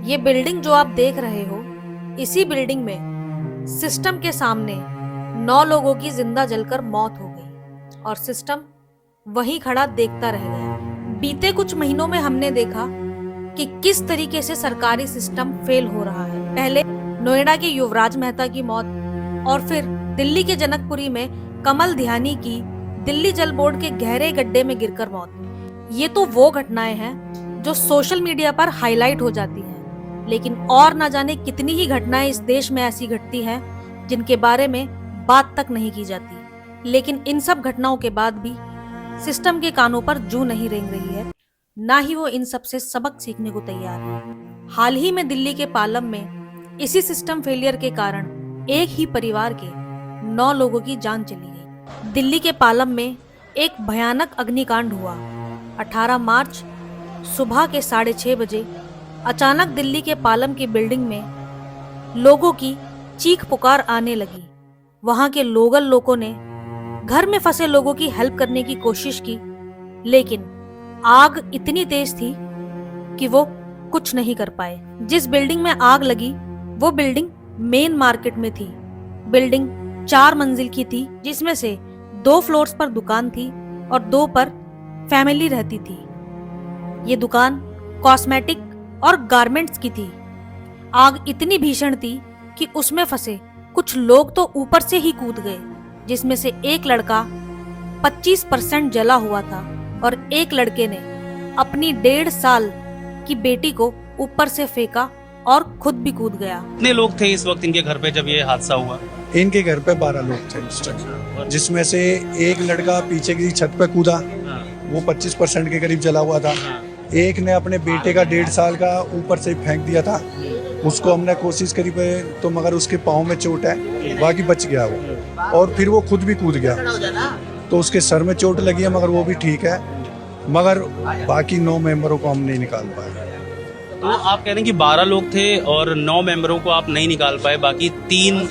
ये बिल्डिंग जो आप देख रहे हो, इसी बिल्डिंग में सिस्टम के सामने 9 लोगों की जिंदा जलकर मौत हो गई और सिस्टम वहीं खड़ा देखता रह गया। बीते कुछ महीनों में हमने देखा कि किस तरीके से सरकारी सिस्टम फेल हो रहा है। पहले नोएडा के युवराज मेहता की मौत और फिर दिल्ली के जनकपुरी में कमल ध्यानी की दिल्ली जल बोर्ड के गहरे गड्ढे में गिरकर मौत। ये तो वो घटनाएं हैं जो सोशल मीडिया पर हाईलाइट हो जाती हैं, लेकिन और न जाने कितनी ही घटनाएं इस देश में ऐसी घटती हैं जिनके बारे में बात तक नहीं की जाती। लेकिन इन सब घटनाओं के बाद भी सिस्टम के कानों पर जूं नहीं रेंग रही है, ना ही वो इन सब से सबक सीखने को तैयार है। हाल ही में दिल्ली के पालम में इसी सिस्टम फेलियर के कारण एक ही परिवार के 9 लोगों की जान चली गई। दिल्ली के पालम में एक भयानक अग्निकांड हुआ। 18 मार्च सुबह के 6:30 बजे अचानक दिल्ली के पालम की बिल्डिंग में लोगों की चीख पुकार आने लगी। वहां के लोकल लोगों ने घर में फंसे लोगों की हेल्प करने की कोशिश की, लेकिन आग इतनी तेज थी कि वो कुछ नहीं कर पाए। जिस बिल्डिंग में आग लगी वो बिल्डिंग मेन मार्केट में थी। बिल्डिंग 4 मंजिल की थी, जिसमें से 2 फ्लोर्स पर दुकान थी और 2 पर फैमिली रहती थी। ये दुकान कॉस्मेटिक और गारमेंट्स की थी। आग इतनी भीषण थी कि उसमें फंसे कुछ लोग तो ऊपर से ही कूद गए, जिसमें से एक लड़का 25% जला हुआ था और एक लड़के ने अपनी 1.5 साल की बेटी को ऊपर से फेंका और खुद भी कूद गया। कितने लोग थे इस वक्त इनके घर पे जब ये हादसा हुआ? इनके घर पे 12 लोग थे इस टाइम, जिसमें से एक लड़का पीछे की छत पे कूदा, वो 25% के करीब जला हुआ था। एक ने अपने बेटे का 1.5 साल का ऊपर से फेंक दिया था, उसको हमने कोशिश करी पे तो मगर उसके पाँव में चोट है, बाकी बच गया वो। और फिर वो खुद भी कूद गया तो उसके सर में चोट लगी है, मगर वो भी ठीक है। मगर बाकी 9 मेंबरों को हम नहीं निकाल पाए। तो आप कह रहे हैं कि 12 लोग थे और 9 मेंबरों को आप नहीं निकाल पाए, बाकी 3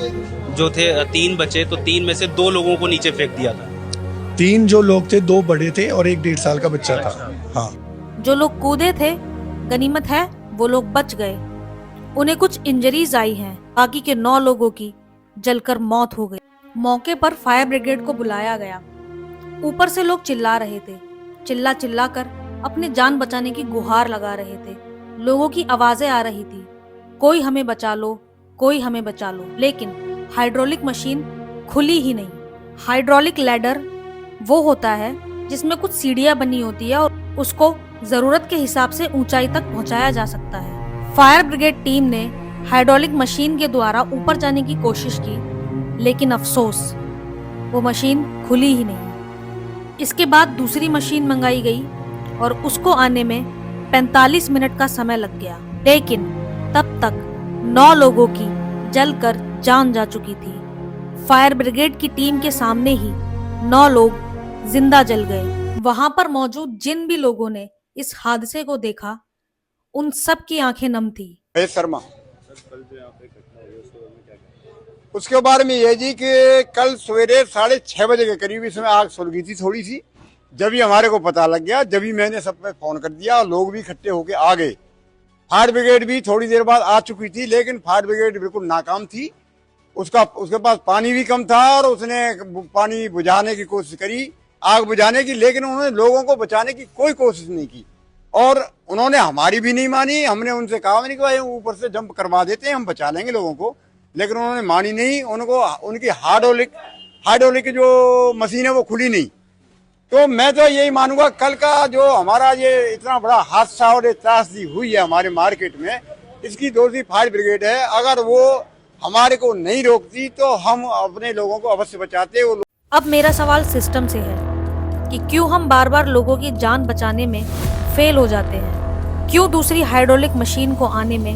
जो थे 3 बचे, तो 3 में से 2 लोगों को नीचे फेंक दिया था। 3 जो लोग थे, 2 बड़े थे और एक 1.5 साल का बच्चा था। हाँ, जो लोग कूदे थे, गनीमत है वो लोग बच गए। उन्हें कुछ इंजरीज आई हैं। बाकी के 9 लोगों की जलकर मौत हो गई। मौके पर फायर ब्रिगेड को बुलाया गया। ऊपर से लोग चिल्ला रहे थे, चिल्ला कर अपने जान बचाने की गुहार लगा रहे थे। लोगों की आवाजें आ रही थी, कोई हमें बचा लो, कोई हमें बचा लो। लेकिन हाइड्रोलिक मशीन खुली ही नहीं। हाइड्रोलिक लैडर वो होता है जिसमें कुछ सीढ़ियां बनी होती है और उसको जरूरत के हिसाब से ऊंचाई तक पहुंचाया जा सकता है। फायर ब्रिगेड टीम ने हाइड्रोलिक मशीन के द्वारा ऊपर जाने की कोशिश की, लेकिन अफसोस वो मशीन खुली ही नहीं। इसके बाद दूसरी मशीन मंगाई गई और उसको आने में 45 मिनट का समय लग गया, लेकिन तब तक 9 लोगों की जलकर जान जा चुकी थी। फायर ब्रिगेड की टीम के सामने ही 9 लोग जिंदा जल गए। वहां पर मौजूद जिन भी लोगों ने इस हादसे को देखा, उन सब की आंखें नम थी। शर्मा, उसके बारे में यह जी कि कल सवेरे 6:30 बजे के करीब इसमें आग सुलगी थी थोड़ी सी। जब ही हमारे को पता लग गया, जब ही मैंने सब पे फोन कर दिया और लोग भी इकट्ठे होके आ गए। फायर ब्रिगेड भी थोड़ी देर बाद आ चुकी थी, लेकिन फायर ब्रिगेड बिल्कुल नाकाम थी। उसके पास पानी भी कम था और उसने पानी बुझाने की कोशिश करी, आग बुझाने की, लेकिन उन्होंने लोगों को बचाने की कोई कोशिश नहीं की और उन्होंने हमारी भी नहीं मानी। हमने उनसे कहा नहीं कि भाई ऊपर से जंप करवा देते हैं, हम बचा लेंगे लोगों को, लेकिन उन्होंने मानी नहीं। उनको उनकी हाइड्रोलिक जो मशीन है वो खुली नहीं। तो मैं तो यही मानूंगा, कल का जो हमारा ये इतना बड़ा हादसा और त्रासदी हुई है हमारे मार्केट में, इसकी दोषी फायर ब्रिगेड है। अगर वो हमारे को नहीं रोकती तो हम अपने लोगों को अवश्य बचाते। अब मेरा सवाल सिस्टम से है कि क्यों हम बार बार लोगों की जान बचाने में फेल हो जाते हैं? क्यों दूसरी हाइड्रोलिक मशीन को आने में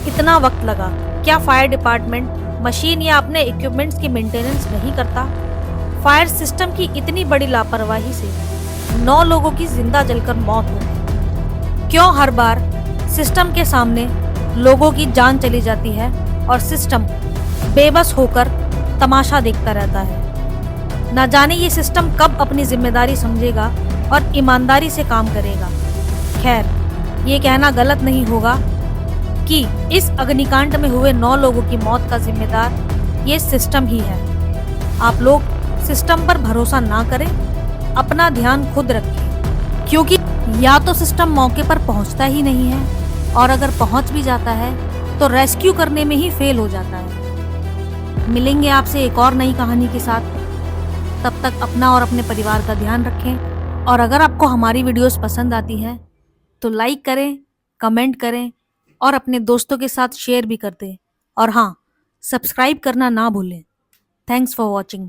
इतना वक्त लगा? क्या फायर डिपार्टमेंट मशीन या अपने इक्विपमेंट्स की मेंटेनेंस नहीं करता? फायर सिस्टम की इतनी बड़ी लापरवाही से 9 लोगों की जिंदा जलकर मौत हो गई। क्यों हर बार सिस्टम के सामने लोगों की जान चली जाती है और सिस्टम बेबस होकर तमाशा देखता रहता है? न जाने ये सिस्टम कब अपनी जिम्मेदारी समझेगा और ईमानदारी से काम करेगा। खैर, ये कहना गलत नहीं होगा कि इस अग्निकांड में हुए 9 लोगों की मौत का जिम्मेदार ये सिस्टम ही है। आप लोग सिस्टम पर भरोसा ना करें, अपना ध्यान खुद रखें, क्योंकि या तो सिस्टम मौके पर पहुंचता ही नहीं है और अगर पहुंच भी जाता है तो रेस्क्यू करने में ही फेल हो जाता है। मिलेंगे आपसे एक और नई कहानी के साथ। तब तक अपना और अपने परिवार का ध्यान रखें और अगर आपको हमारी वीडियोस पसंद आती हैं तो लाइक करें, कमेंट करें और अपने दोस्तों के साथ शेयर भी कर दें। और हाँ, सब्सक्राइब करना ना भूलें। Thanks for watching.